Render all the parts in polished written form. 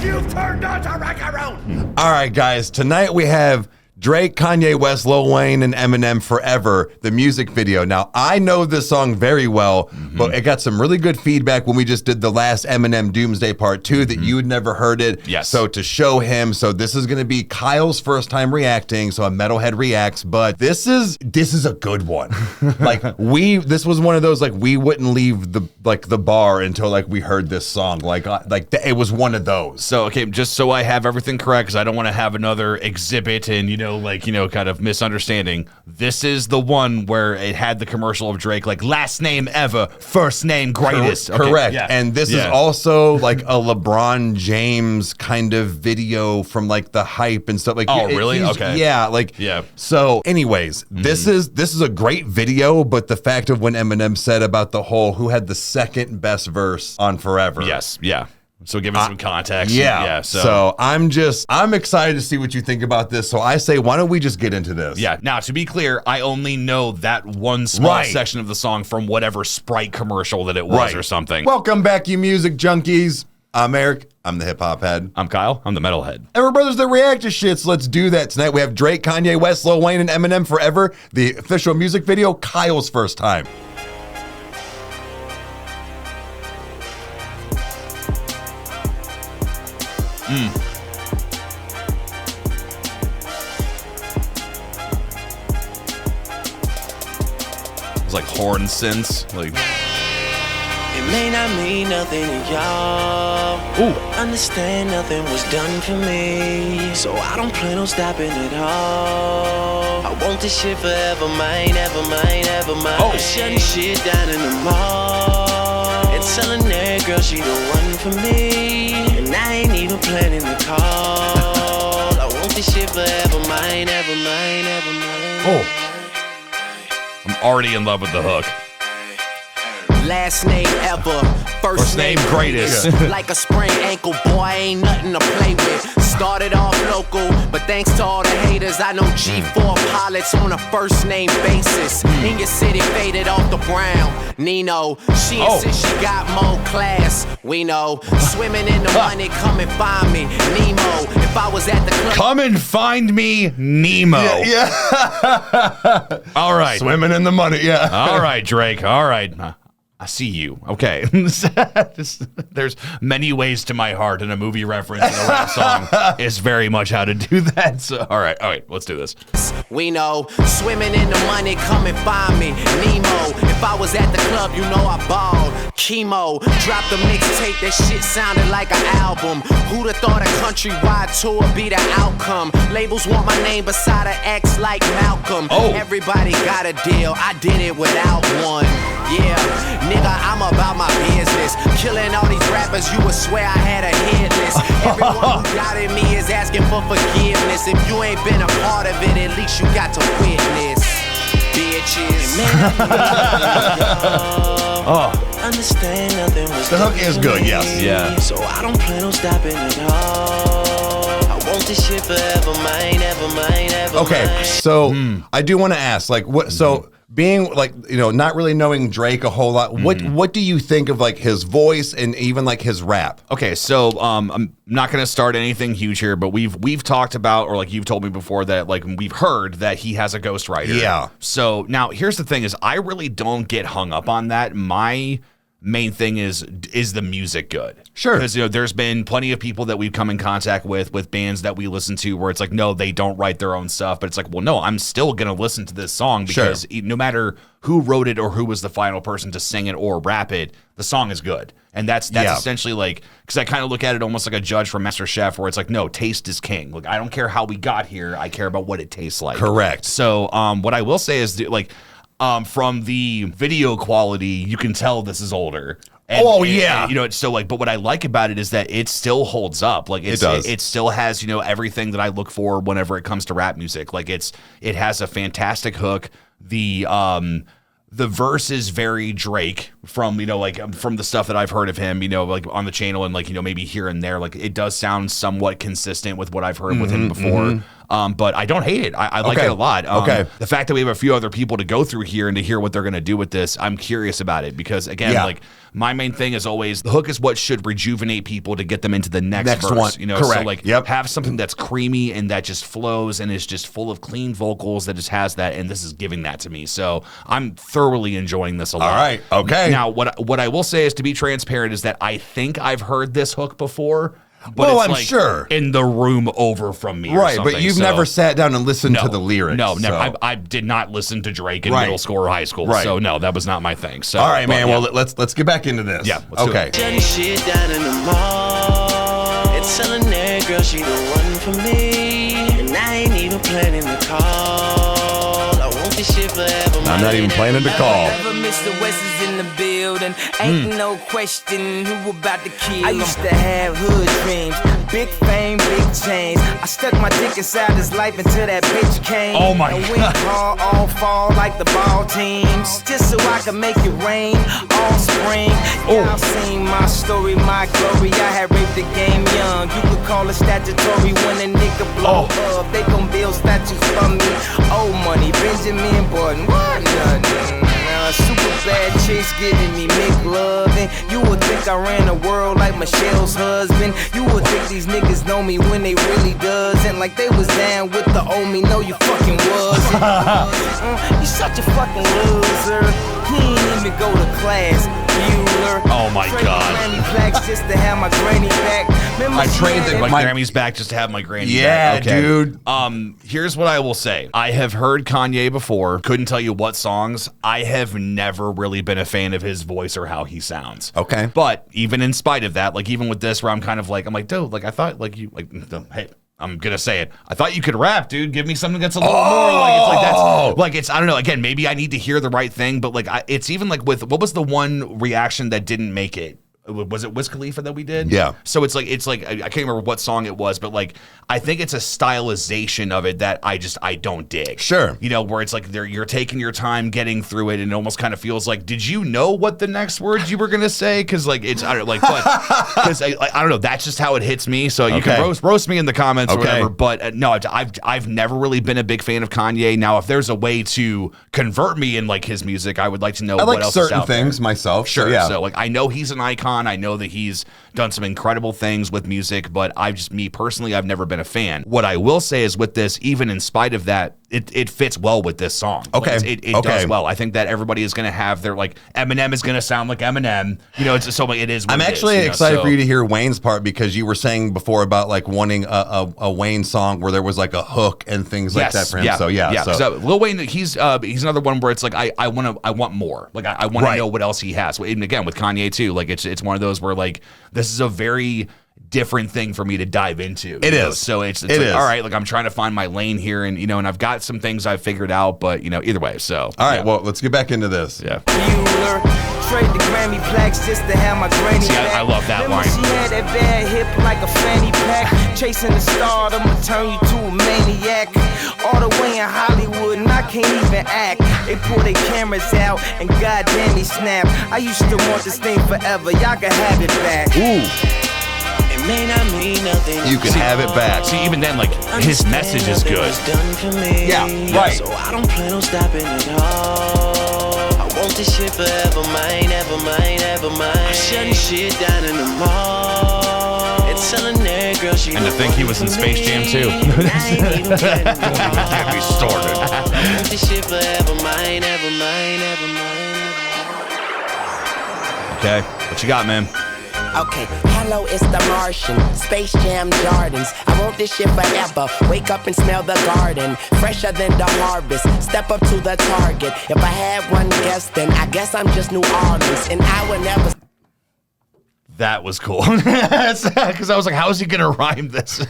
You've turned on to Rykerroad. All right, guys. Tonight we have Drake, Kanye West, Lil Wayne, and Eminem Forever, the music video. Now, I know this song very well, but it got some really good feedback when we just did the last Eminem Doomsday Part 2 that you had never heard it. Yes. So to show him, so this is going to be Kyle's first time reacting, so a Metalhead reacts, but this is a good one. This was one of those, we wouldn't leave the bar until we heard this song. It was one of those. So, okay, just so I have everything correct, because I don't want to have another exhibit and, kind of misunderstanding. This is the one where it had the commercial of Drake, last name ever, first name greatest. Okay, correct. yeah. And this is also a LeBron James kind of video from the hype and stuff. Oh, really? Okay. Yeah. Yeah. So anyways, this is a great video, but the fact of when Eminem said about the whole who had the second best verse on Forever. Yes. Yeah. So give us some context. Yeah. So I'm excited to see what you think about this. So I say, why don't we just get into this? Yeah. Now, to be clear, I only know that one small section of the song from whatever Sprite commercial that it was or something. Welcome back, you music junkies. I'm Eric. I'm the hip hop head. I'm Kyle. I'm the metalhead. And we're brothers that react to shit, so let's do that. Tonight we have Drake, Kanye West, Lil Wayne, and Eminem Forever, the official music video, Kyle's first time. It's like horn synths. It may not mean nothing to y'all. Understand nothing was done for me, so I don't plan on stopping at all. I want this shit forever, mine, ever mine, ever mine. Shutting shit down in the mall and telling that girl she the one for me, and I ain't even planning the call. I want this shit forever, mine, ever mine, ever mine. I'm already in love with the hook. Last name ever, first name greatest. Like a sprained ankle, boy, ain't nothing to play with. Started off local, but thanks to all the haters, I know G4 pilots on a first name basis. In your city, faded off the brown. Nino, she insists she got more class. We know, swimming in the money, come and find me. Nemo, if I was at the club. Come and find me, Nemo. Yeah. All right. Swimming in the money, yeah. All right, Drake. All right. I see you. Okay. There's many ways to my heart, and a movie reference in a rap song is very much how to do that. So, all right, let's do this. We know, swimming in the money, come and find me. Nemo, if I was at the club, you know I balled. Chemo, dropped a mixtape, that shit sounded like an album. Who'da thought a countrywide tour be the outcome? Labels want my name beside an X like Malcolm. Everybody got a deal, I did it without one. Yeah, nigga, I'm about my business. Killing all these rappers, you would swear I had a hit list. Everyone who doubted me is asking for forgiveness. If you ain't been a part of it, at least you got to witness. Bitches. Understand nothing was the hook is good, yes. Yeah. So I don't plan on stopping at all. I want this shit forever, mine, ever mine, ever mine. So I do want to ask, what? So being not really knowing Drake a whole lot, what do you think of his voice and even his rap? Okay, so I'm not going to start anything huge here, but we've talked about, or you've told me before that we've heard that he has a ghostwriter. Yeah. So now here's the thing: is I really don't get hung up on that. My main thing is the music good? Sure. Because there's been plenty of people that we've come in contact with bands that we listen to where it's no, they don't write their own stuff, but it's well, no, I'm still gonna listen to this song because no matter who wrote it or who was the final person to sing it or rap it, the song is good. And that's essentially because I kind of look at it almost like a judge from MasterChef where it's no, taste is king. I don't care how we got here, I care about what it tastes like. Correct. So what I will say is from the video quality, you can tell this is older. And, so but what I like about it is that it still holds up. It does. It still has, everything that I look for whenever it comes to rap music. It has a fantastic hook. The verse is very Drake from, from the stuff that I've heard of him, on the channel and maybe here and there. It does sound somewhat consistent with what I've heard with him before. But I don't hate it. I like it a lot. The fact that we have a few other people to go through here and to hear what they're going to do with this, I'm curious about it because, again, like my main thing is always the hook is what should rejuvenate people to get them into the next verse. One. You know, Correct. So like have something that's creamy and that just flows and is just full of clean vocals that just has that, and this is giving that to me. So I'm thoroughly enjoying this a lot. All right. Okay. Now, what I will say is, to be transparent, is that I think I've heard this hook before. But well, it's I'm like sure in the room over from me, right? Or but you've never sat down and listened to the lyrics. No, never. So. I did not listen to Drake in middle school or high school. So no, that was not my thing. So all right, man. Well, let's get back into this. Yeah. Okay. Shit down in the mall. It's telling that girl she the one for me, and I ain't even planning to call. I want this shit forever. I'm not even planning to call. Mr. West is in the building. Ain't no question who about to kill. I used to have hood dreams, big fame, big chains. I stuck my dick inside his life until that bitch came. Oh my and went hard, all fall like the ball teams, just so I could make it rain all spring. Y'all seen my story, my glory. I had raped the game young. You could call it statutory when a nigga blow up. They gon' build statues for me. Old money, Benjamin Button, what nothing. Super bad chicks giving me McLovin'. You would think I ran the world like Michelle's husband. You would think these niggas know me when they really doesn't. Like they was down with the old me. No, you fucking wasn't. You such a fucking loser. He ain't even go to class. Bueller. Oh my God. Just to have my granny back. I traded my Grammys back just to have my granny back. Yeah, dude. Here's what I will say. I have heard Kanye before. Couldn't tell you what songs. I have never really been a fan of his voice or how he sounds. Okay. But even in spite of that, like even with this where I'm like, dude, like I thought like you like hey, I'm gonna say it. I thought you could rap, dude. Give me something that's a little more like it's like that's like it's I don't know. Again, maybe I need to hear the right thing, but like it's even like with what was the one reaction that didn't make it? Was it Wiz Khalifa that we did? Yeah. So it's like I can't remember what song it was, but like I think it's a stylization of it that I don't dig. Sure. You know, where it's like you're taking your time getting through it, and it almost kind of feels like, did you know what the next words you were gonna say? Because like it's I don't like, but because I don't know, that's just how it hits me. So you can roast me in the comments or whatever. But no, I've never really been a big fan of Kanye. Now, if there's a way to convert me in like his music, I would like to know what else is out there. I like certain things myself. Sure. So, yeah. So like I know he's an icon. I know that he's done some incredible things with music, but me personally, I've never been a fan. What I will say is with this, even in spite of that, it fits well with this song. Okay. Like, it does well. I think that everybody is going to have their, like, Eminem is going to sound like Eminem. You know, it's so like, it is what I'm actually excited for you to hear Wayne's part, because you were saying before about like wanting a Wayne song where there was like a hook and things like that for him. So yeah. So Lil Wayne, he's another one where it's like I want more. Like I want to know what else he has. And again with Kanye too, like it's one of those where like this is a very different thing for me to dive into. It is. So it's like, all right, like I'm trying to find my lane here, and you know, and I've got some things I've figured out, but you know, either way. So all right, well, let's get back into this. Yeah. Trade the Grammy plaques just to have my granny back. I love that line. She had that bad hip like a fanny pack. Chasing the star, I'ma turn you to a maniac. All the way in Hollywood, and I can't even act. They pull their cameras out, and goddamn, he snap. I used to want this thing forever. Y'all can have it back. Ooh. May not mean nothing. You can have it back. See, even then, like his message is good. Yeah, right. So I don't plan on stopping at all. I want this shit forever, mine, ever mine, ever mine. I'm shutting shit down in the mall. It's telling that girl she. And to think he was in Space Jam too. Get me started. I want this shit forever, mine, ever mine, ever mine. Okay, what you got, man? Okay, hello, it's the Martian, Space Jam Jordans. I want this shit forever. Wake up and smell the garden, fresher than the harvest. Step up to the target. If I had one guess, then I guess I'm just New Orleans, and I would never. That was cool. Because I was like, how is he going to rhyme this? And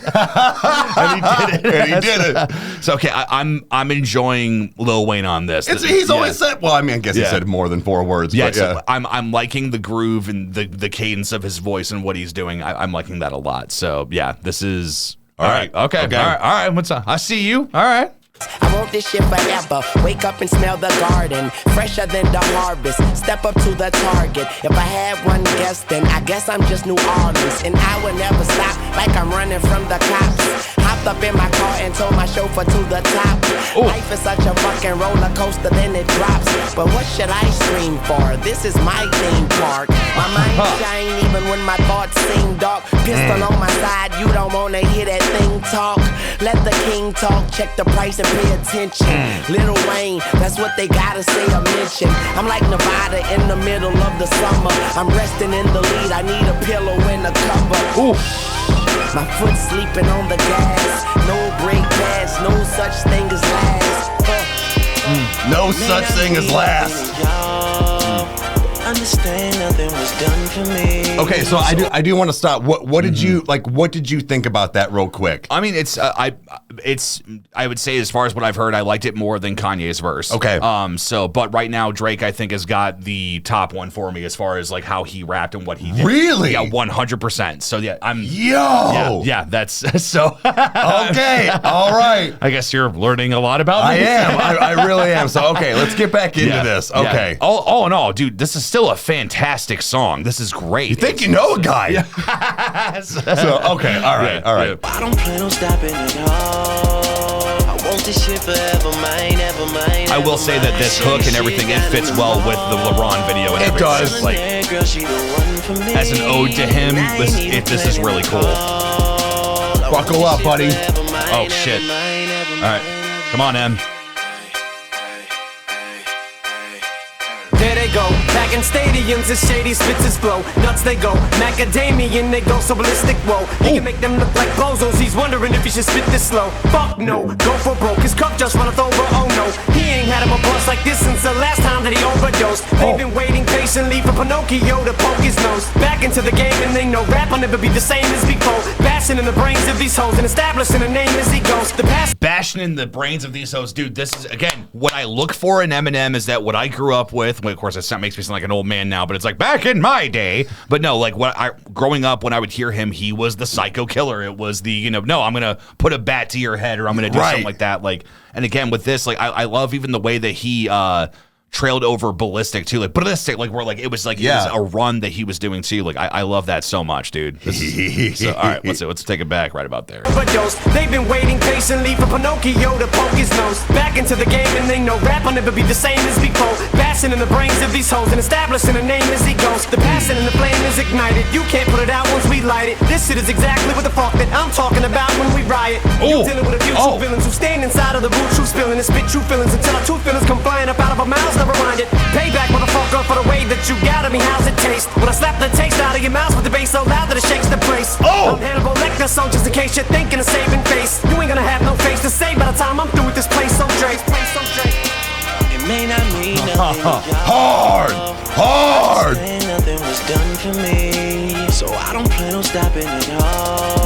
he did it. And he did it. So, okay, I'm enjoying Lil Wayne on this. He's always said, well, I mean, I guess he said more than 4 words. Yeah, but yeah. So I'm liking the groove and the cadence of his voice and what he's doing. I'm liking that a lot. So, yeah, this is... All right. Okay. All right. What's up? I see you. All right. I want this shit forever. Wake up and smell the garden, fresher than the harvest. Step up to the target. If I had one guess, then I guess I'm just New Orleans, and I would never stop like I'm running from the cops. Hopped up in my car and told my chauffeur to the top. Life is such a fucking roller coaster, then it drops. But what should I scream for? This is my theme park. My mind shine even when my thoughts seem dark. Pistol on my side, you don't wanna hear that thing talk. Let the king talk, check the price and pay attention. Lil Wayne, that's what they gotta say or mention. I'm like Nevada in the middle of the summer. I'm resting in the lead, I need a pillow and a cover. My foot sleeping on the gas. No brake pads, no such thing as last. No such thing as last. Understand nothing was done for me. Okay, so I do want to stop. What did you like? What did you think about that, real quick? I mean, I would say as far as what I've heard, I liked it more than Kanye's verse. Okay. But right now Drake, I think, has got the top one for me as far as like how he rapped and what he did. Really? Yeah, 100%. So yeah, Yeah, that's so. Okay, all right. I guess you're learning a lot about me. I am. I really am. So okay, let's get back into this. Okay. Yeah. All in all, dude, this is still a fantastic song. This is great. You think you know a guy? So okay, all right. I don't plan on stopping at all. I want this shit forever, mine, ever mine. I will say that this hook and everything, it fits well with the LeBron video and everything. It does. Like, as an ode to him, this is really cool. Buckle up, buddy. Oh, shit. All right. Come on, Em. There they go, back in stadiums, it's shady spits his flow. Nuts they go, macadamian they go so ballistic, whoa. He can make them look like bozos, he's wondering if he should spit this slow. Fuck no, go for broke, his cup just runneth over, oh no. He ain't had him a bust like this since the last time that he overdosed. They've been waiting patiently for Pinocchio to poke his nose back into the game, and they know rap will never be the same as before. Bashing in the brains of these hoes and establishing a name as he goes. The past bashing in the brains of these hoes, dude. This is, again, what I look for in Eminem is that what I grew up with. Well, of course, it makes me sound like an old man now, but it's like back in my day. But no, like growing up, when I would hear him, he was the psycho killer. It was the, no, I'm gonna put a bat to your head, or I'm gonna do something like that. Like, and again with this, like I love even the way that he trailed over Ballistic too, like Ballistic, like where like it was like it was a run that he was doing too. Like I love that so much, dude. So, all right, let's take it back right about there. overdose. They've been waiting patiently for Pinocchio to poke his nose back into the game, and they know rap will never be the same as before. Bashing in the brains of these hoes and establishing a name as he goes. The passion and the flame is ignited. You can't put it out once we light it. This shit is exactly what the fuck that I'm talking about when we riot. You dealing with a few true villains who stand inside of the boot, true spilling and spit true feelings until our two feelings come flying up out of our mouths. Never mind it. Payback, motherfucker, for the way that you got me. How's it taste? When I slap the taste out of your mouth with the bass so loud that it shakes the place. I'm Hannibal Lecter, so just in case you're thinking of saving face, you ain't gonna have no face to say by the time I'm through with this place. So Drake, It may not mean nothing. Hard. Nothing was done for me, so I don't plan on stopping at all.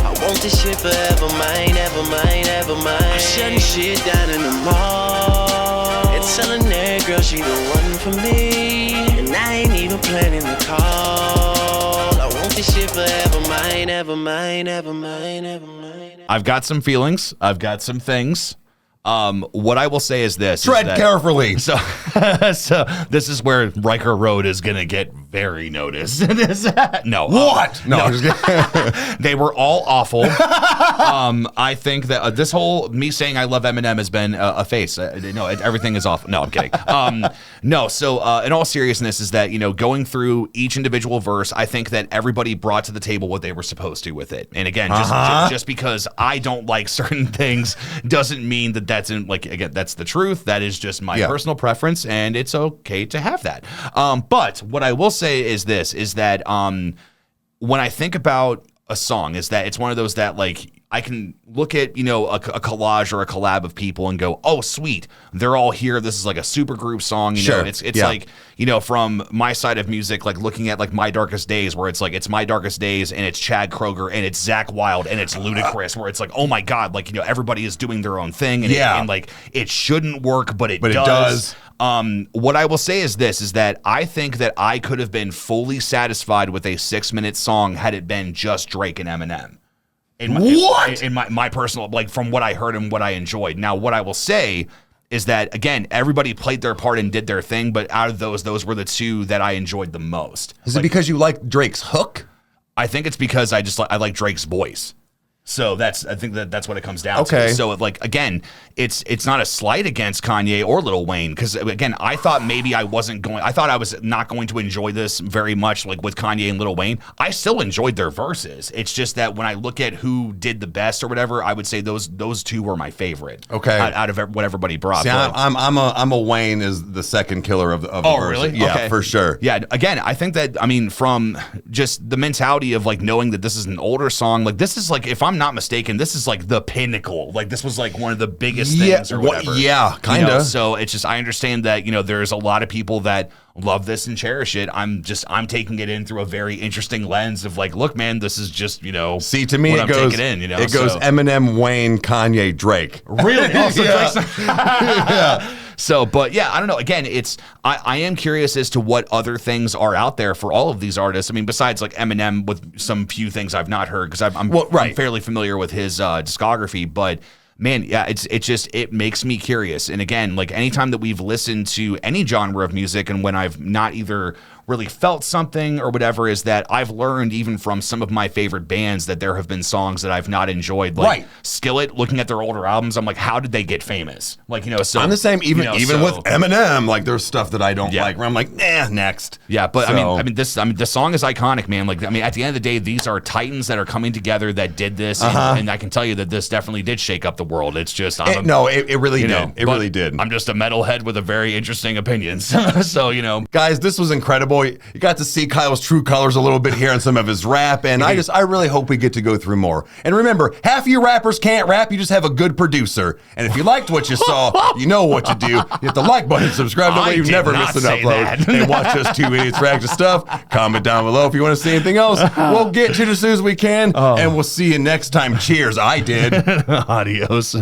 I want this shit forever, mine, ever mine, ever mine. I'm shutting shit down in the mall. It's telling that girl she the one for me, and I ain't even planning the call. I want this shit forever, mine, ever mine, ever mine, ever mine. I've got some feelings. I've got some things. What I will say is this. Tread carefully. So this is where Rykerroad is going to get very noticed. No. What? No, I'm just kidding. They were all awful. I think that this whole me saying I love Eminem has been a face. Everything is awful. No, I'm kidding. No, so in all seriousness is that, going through each individual verse, I think that everybody brought to the table what they were supposed to with it. And again, just because I don't like certain things doesn't mean that that's that's the truth. That is just my personal preference, and it's okay to have that. But what I will say is this, is that when I think about a song, is that it's one of those that like I can look at, a collage or a collab of people and go, oh, sweet, they're all here. This is like a super group song. It's like, from my side of music, like looking at like My Darkest Days, where it's like, it's My Darkest Days and it's Chad Kroeger and it's Zach Wilde and it's Ludacris, where it's like, oh my God, like, everybody is doing their own thing. And, and like, it shouldn't work, but it does. What I will say is this, is that I think that I could have been fully satisfied with a 6-minute song had it been just Drake and Eminem. In my personal, like from what I heard and what I enjoyed. Now, what I will say is that, again, everybody played their part and did their thing, but out of those were the two that I enjoyed the most. Is it because you like Drake's hook? I think it's because I like Drake's voice. So I think that's what it comes down to. So like, again, it's not a slight against Kanye or Lil Wayne, because again, I thought I was not going to enjoy this very much, like with Kanye and Lil Wayne. I still enjoyed their verses. It's just that when I look at who did the best or whatever, I would say those two were my favorite. Out of what everybody brought. See, I'm a Wayne is the second killer of the verses. Really? Yeah, for sure. Yeah, again, I think that, I mean, from just the mentality of like knowing that this is an older song, like this is like, if I'm not mistaken, this is like the pinnacle. Like this was like one of the biggest things or whatever. Yeah, kind of. So it's just, I understand that, there's a lot of people that love this and cherish it. I'm taking it in through a very interesting lens of like, look, man, this is just, see, to me, it goes Eminem, Wayne, Kanye, Drake. Really? Also, yeah. So, but yeah, I don't know. Again, I am curious as to what other things are out there for all of these artists. I mean, besides like Eminem, with some few things I've not heard, because I'm fairly familiar with his discography, but man, yeah, it makes me curious. And again, like anytime that we've listened to any genre of music, and when I've not either really felt something or whatever, is that I've learned even from some of my favorite bands that there have been songs that I've not enjoyed. Like Skillet, looking at their older albums, I'm like, how did they get famous? Like, so I'm the same, even with Eminem, like there's stuff that I don't like where I'm like, next. Yeah, but the song is iconic, man. Like, I mean, at the end of the day, these are titans that are coming together that did this, and I can tell you that this definitely did shake up the world. It's just, it really did. It really did. I'm just a metalhead with a very interesting opinions. So, guys, this was incredible. You got to see Kyle's true colors a little bit here on some of his rap, and I really hope we get to go through more. And remember, half of you rappers can't rap, you just have a good producer. And if you liked what you saw, you know what to do. You hit the like button, subscribe, that way you never miss an upload. And watch us two idiots react to stuff. Comment down below if you want to see anything else. We'll get to it as soon as we can, and we'll see you next time. Cheers. I did. Adios.